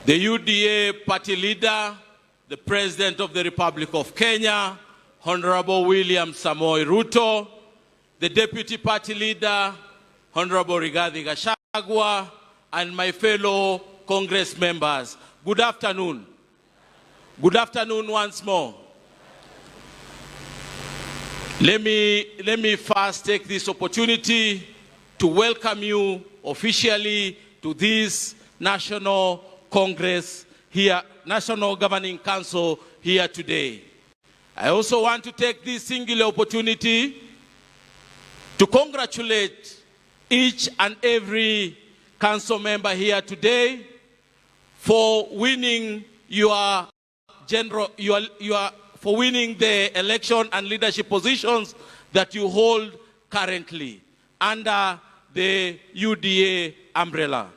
the UDA party leader, the President of the Republic of Kenya, Honorable William Samoei Ruto, the Deputy Party Leader, Honorable Rigathi Gachagua, and my fellow Congress members. Good afternoon. Good afternoon once more. Let me first take this opportunity to welcome you officially to this National Congress here, National Governing Council here today. I also want to take this singular opportunity to congratulate each and every council member here today for winning for winning the election and leadership positions that you hold currently under the UDA umbrella.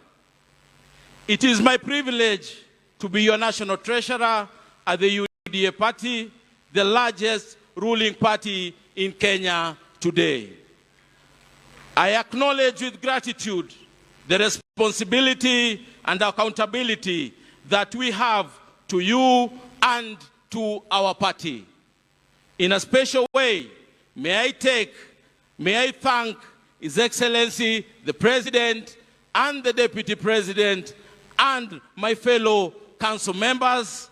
It is my privilege to be your national treasurer at the UDA party, the largest ruling party in Kenya today. I acknowledge with gratitude the responsibility and accountability that we have to you and to our party. In a special way, may I thank His Excellency, the President and the Deputy President and my fellow council members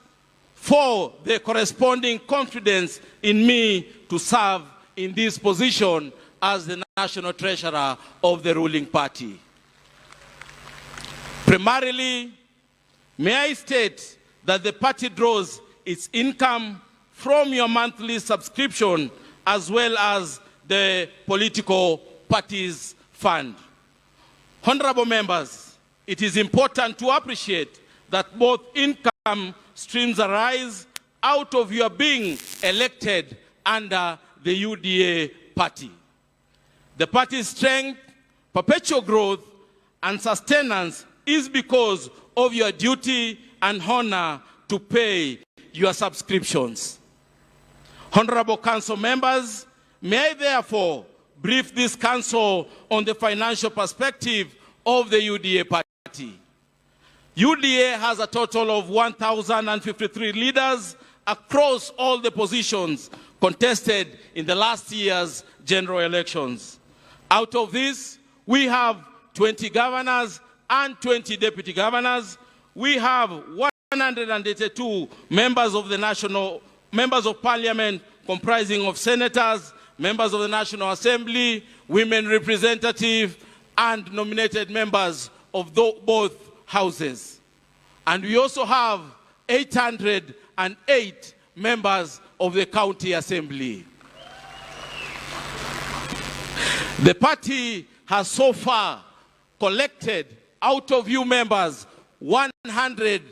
for the corresponding confidence in me to serve in this position as the National Treasurer of the ruling party. Primarily, may I state that the party draws its income from your monthly subscription as well as the political parties fund. Honorable members, it is important to appreciate that both income streams arise out of your being elected under the UDA party. The party's strength, perpetual growth, and sustenance is because of your duty and honor to pay your subscriptions. Honorable council members, may I therefore brief this council on the financial perspective of the UDA party. UDA has a total of 1,053 leaders across all the positions contested in the last year's general elections. Out of this, we have 20 governors and 20 deputy governors. We have 182 members of parliament comprising of senators, members of the National Assembly, women representatives, and nominated members of both houses. And we also have 808 members of the county assembly. The party has so far collected out of you members 100